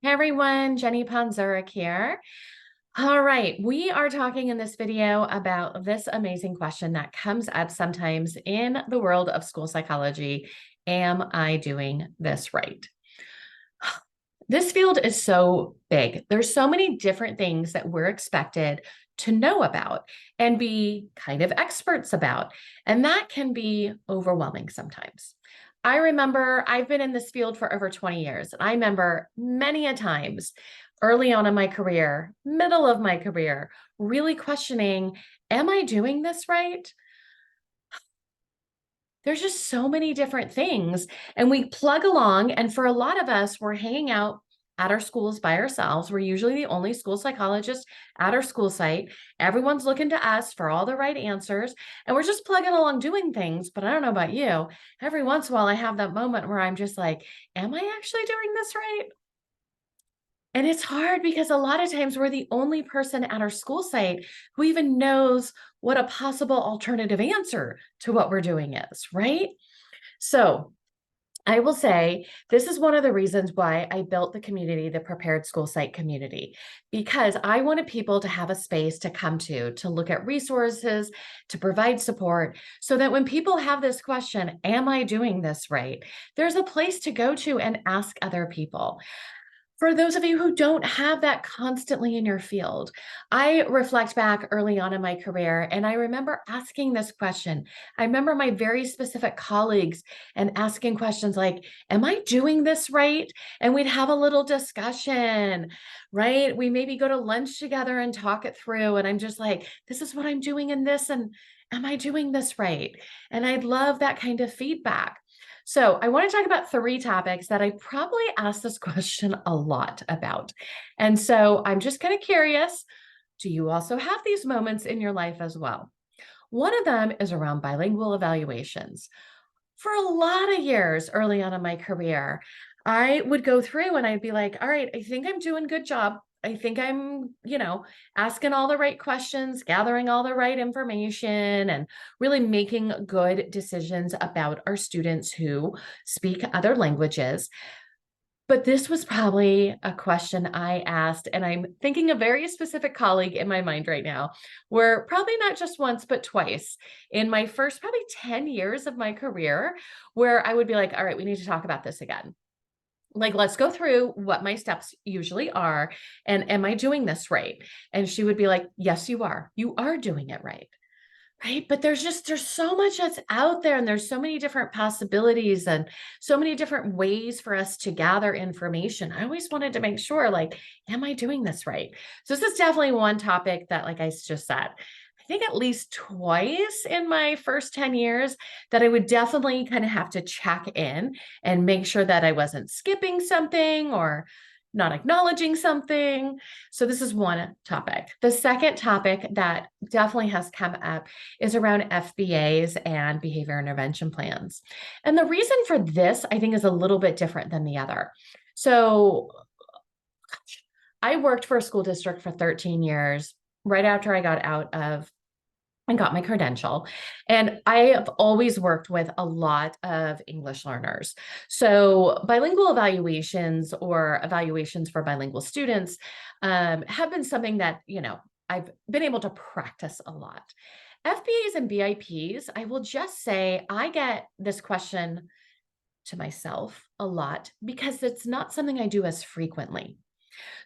Hey everyone, Jenny Ponzurek here. All right, we are talking in this video about this amazing question that comes up sometimes in the world of school psychology. Am I doing this right? This field is so big. There's so many different things that we're expected to know about and be kind of experts about. And that can be overwhelming sometimes. I remember I've been in this field for over 20 years. And I remember many a times early on in my career, middle of my career, really questioning, am I doing this right? There's just so many different things. And we plug along. And for a lot of us, we're hanging out at our schools by ourselves. We're usually the only school psychologist at our school site. Everyone's looking to us for all the right answers. And we're just plugging along doing things. But I don't know about you. Every once in a while, I have that moment where I'm just like, am I actually doing this right? And it's hard because a lot of times we're the only person at our school site who even knows what a possible alternative answer to what we're doing is, right? So I will say this is one of the reasons why I built the community, the Prepared School Site community, because I wanted people to have a space to come to look at resources, to provide support, so that when people have this question, am I doing this right? There's a place to go to and ask other people. For those of you who don't have that constantly in your field, I reflect back early on in my career and I remember asking this question. I remember my very specific colleagues and asking questions like, am I doing this right? And we'd have a little discussion, right? We maybe go to lunch together and talk it through. And I'm just like, this is what I'm doing in this. And am I doing this right? And I'd love that kind of feedback. So I want to talk about three topics that I probably ask this question a lot about. And so I'm just kind of curious, do you also have these moments in your life as well? One of them is around bilingual evaluations. For a lot of years early on in my career, I would go through and I'd be like, all right, I think I'm doing a good job. I think I'm, asking all the right questions, gathering all the right information, and really making good decisions about our students who speak other languages. But this was probably a question I asked, and I'm thinking a very specific colleague in my mind right now, where probably not just once, but twice in my first probably 10 years of my career, where I would be like, all right, we need to talk about this again. Like, let's go through what my steps usually are. And am I doing this right? And she would be like, yes, you are. You are doing it right. Right, but there's so much that's out there and there's so many different possibilities and so many different ways for us to gather information. I always wanted to make sure, like, am I doing this right? So this is definitely one topic that, like I just said, I think at least twice in my first 10 years that I would definitely kind of have to check in and make sure that I wasn't skipping something or not acknowledging something. So this is one topic. The second topic that definitely has come up is around FBAs and behavior intervention plans. And the reason for this, I think, is a little bit different than the other. So I worked for a school district for 13 years right after I got out of and got my credential. And I have always worked with a lot of English learners. So bilingual evaluations or evaluations for bilingual students have been something that, I've been able to practice a lot. FBAs and BIPs, I will just say I get this question to myself a lot because it's not something I do as frequently.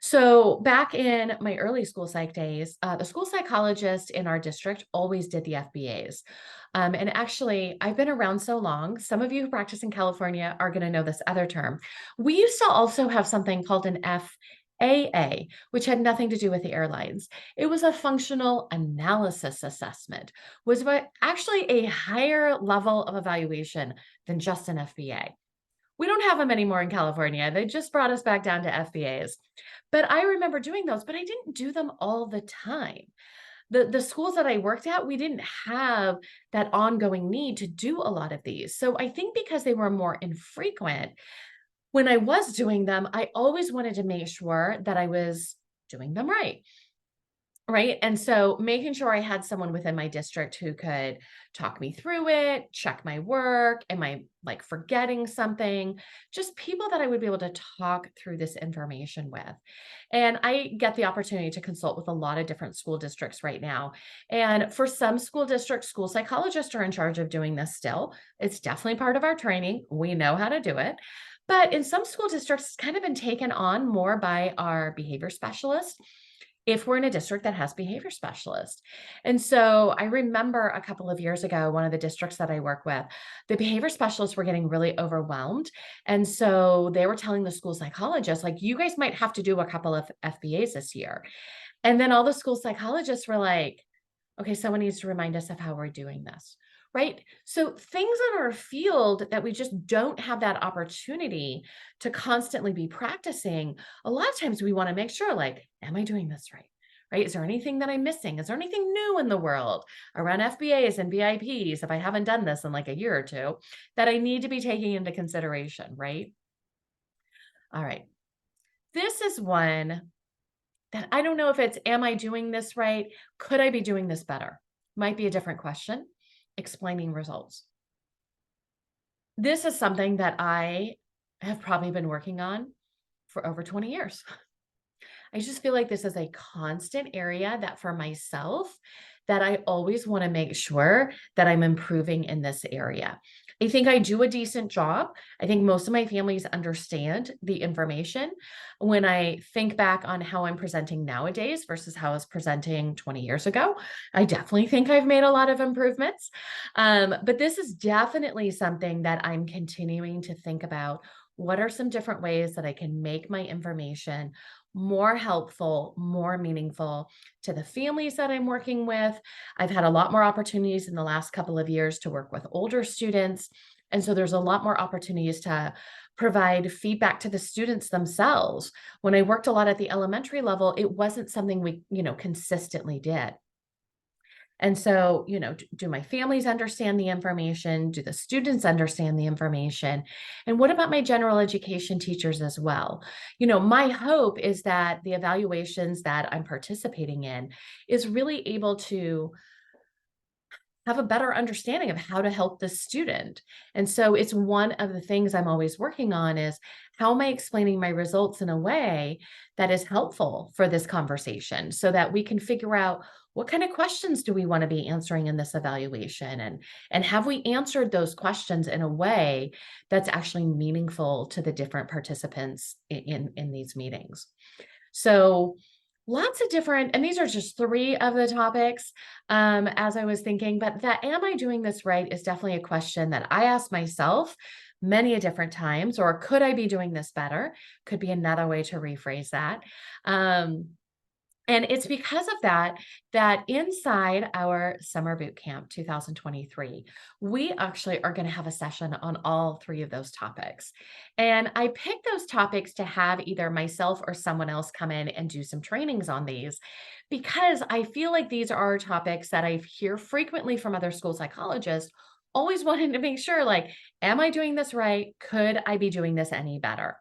So back in my early school psych days, the school psychologist in our district always did the FBAs. And actually, I've been around so long, some of you who practice in California are going to know this other term. We used to also have something called an FAA, which had nothing to do with the airlines. It was a functional analysis assessment, was what actually a higher level of evaluation than just an FBA. We don't have them anymore in California. They just brought us back down to FBAs. But I remember doing those, but I didn't do them all the time. The schools that I worked at, we didn't have that ongoing need to do a lot of these. So I think because they were more infrequent, when I was doing them, I always wanted to make sure that I was doing them right. Right. And so making sure I had someone within my district who could talk me through it, check my work. Am I like forgetting something? Just people that I would be able to talk through this information with. And I get the opportunity to consult with a lot of different school districts right now. And for some school districts, school psychologists are in charge of doing this still. It's definitely part of our training. We know how to do it. But in some school districts, it's kind of been taken on more by our behavior specialists if we're in a district that has behavior specialists. And so I remember a couple of years ago, one of the districts that I work with, the behavior specialists were getting really overwhelmed. And so they were telling the school psychologists, like, you guys might have to do a couple of FBAs this year. And then all the school psychologists were like, okay, someone needs to remind us of how we're doing this. Right. So things in our field that we just don't have that opportunity to constantly be practicing. A lot of times we want to make sure, like, am I doing this right? Right. Is there anything that I'm missing? Is there anything new in the world around FBAs and BIPs, if I haven't done this in like a year or two, that I need to be taking into consideration? Right. All right. This is one that I don't know if it's, am I doing this right? Could I be doing this better? Might be a different question. Explaining results. This is something that I have probably been working on for over 20 years. I just feel like this is a constant area that for myself that I always want to make sure that I'm improving in this area. I think I do a decent job. I think most of my families understand the information. When I think back on how I'm presenting nowadays versus how I was presenting 20 years ago, I definitely think I've made a lot of improvements. But this is definitely something that I'm continuing to think about. What are some different ways that I can make my information more helpful, more meaningful to the families that I'm working with? I've had a lot more opportunities in the last couple of years to work with older students. And so there's a lot more opportunities to provide feedback to the students themselves. When I worked a lot at the elementary level, it wasn't something we, consistently did. And so, do my families understand the information? Do the students understand the information? And what about my general education teachers as well? My hope is that the evaluations that I'm participating in is really able to have a better understanding of how to help the student. And so it's one of the things I'm always working on is how am I explaining my results in a way that is helpful for this conversation so that we can figure out what kind of questions do we want to be answering in this evaluation, and have we answered those questions in a way that's actually meaningful to the different participants in these meetings. So lots of different, and these are just three of the topics as I was thinking, but that am I doing this right is definitely a question that I ask myself many a different times, or could I be doing this better? Could be another way to rephrase that. Um, and it's because of that inside our summer boot camp 2023, we actually are going to have a session on all three of those topics. And I picked those topics to have either myself or someone else come in and do some trainings on these because I feel like these are topics that I hear frequently from other school psychologists, always wanting to make sure, like, am I doing this right? Could I be doing this any better?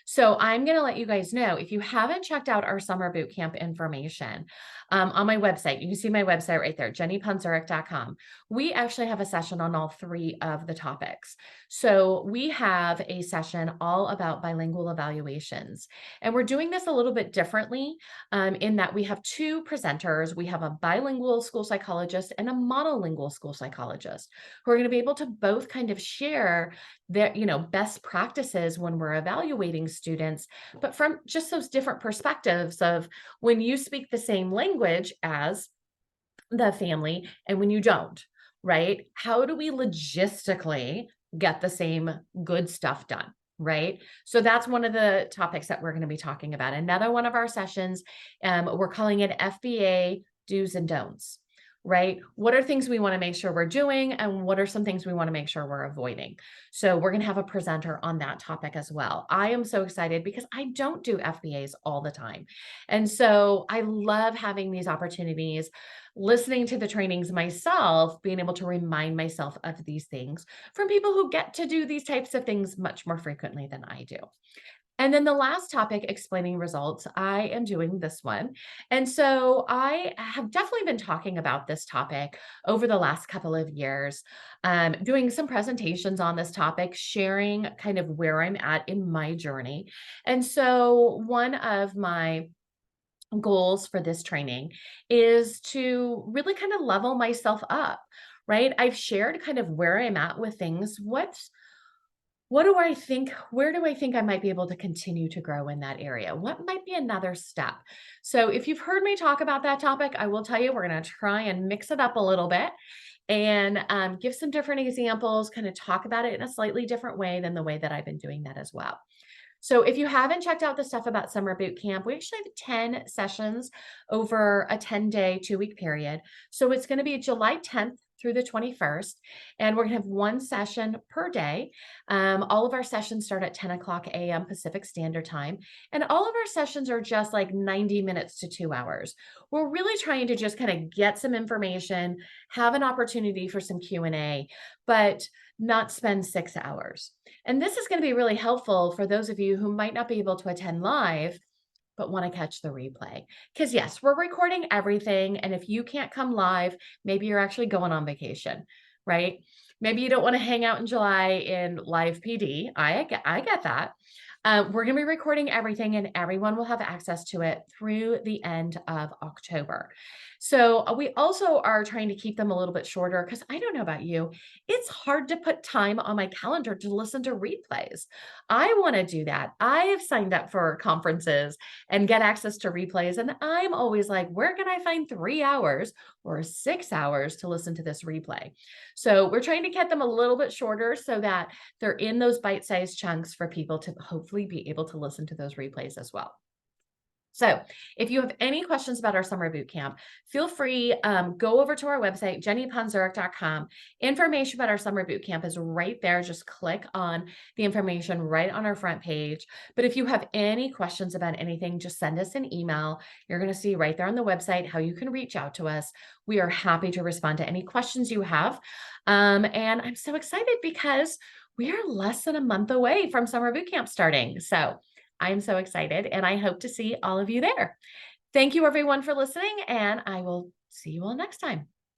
So I'm going to let you guys know, if you haven't checked out our summer boot camp information on my website, you can see my website right there, jennypunzurich.com. We actually have a session on all three of the topics. So we have a session all about bilingual evaluations. And we're doing this a little bit differently in that we have two presenters. We have a bilingual school psychologist and a monolingual school psychologist who are going to be able to both kind of share their, best practices when we're evaluating students, but from just those different perspectives of when you speak the same language as the family and when you don't, right? How do we logistically get the same good stuff done? Right. So that's one of the topics that we're going to be talking about. Another one of our sessions, we're calling it FBA do's and don'ts. Right? What are things we want to make sure we're doing, and what are some things we want to make sure we're avoiding? So we're going to have a presenter on that topic as well. I am so excited because I don't do FBAs all the time. And so I love having these opportunities, listening to the trainings myself, being able to remind myself of these things from people who get to do these types of things much more frequently than I do. And then the last topic, explaining results, I am doing this one. And so I have definitely been talking about this topic over the last couple of years, doing some presentations on this topic, sharing kind of where I'm at in my journey. And so one of my goals for this training is to really kind of level myself up, right? I've shared kind of where I'm at with things. What do I think? Where do I think I might be able to continue to grow in that area? What might be another step? So, if you've heard me talk about that topic, I will tell you we're going to try and mix it up a little bit and give some different examples, kind of talk about it in a slightly different way than the way that I've been doing that as well. So if you haven't checked out the stuff about summer boot camp, we actually have 10 sessions over a 10-day, 2-week period. So it's going to be July 10th through the 21st, and we're going to have one session per day. All of our sessions start at 10 o'clock a.m. Pacific Standard Time, and all of our sessions are just like 90 minutes to 2 hours. We're really trying to just kind of get some information, have an opportunity for some Q&A, but not spend 6 hours. And this is going to be really helpful for those of you who might not be able to attend live, but want to catch the replay. Because, yes, we're recording everything. And if you can't come live, maybe you're actually going on vacation, right? Maybe you don't want to hang out in July in live PD. I get that. We're going to be recording everything, and everyone will have access to it through the end of October. So we also are trying to keep them a little bit shorter because I don't know about you. It's hard to put time on my calendar to listen to replays. I want to do that. I have signed up for conferences and get access to replays. And I'm always like, where can I find 3 hours or 6 hours to listen to this replay? So we're trying to get them a little bit shorter so that they're in those bite-sized chunks for people to hopefully be able to listen to those replays as well. So if you have any questions about our summer boot camp, feel free, go over to our website, jennyponzurek.com. Information about our summer boot camp is right there. Just click on the information right on our front page. But if you have any questions about anything, just send us an email. You're going to see right there on the website how you can reach out to us. We are happy to respond to any questions you have. And I'm so excited because we are less than a month away from summer boot camp starting. So I'm so excited, and I hope to see all of you there. Thank you, everyone, for listening, and I will see you all next time.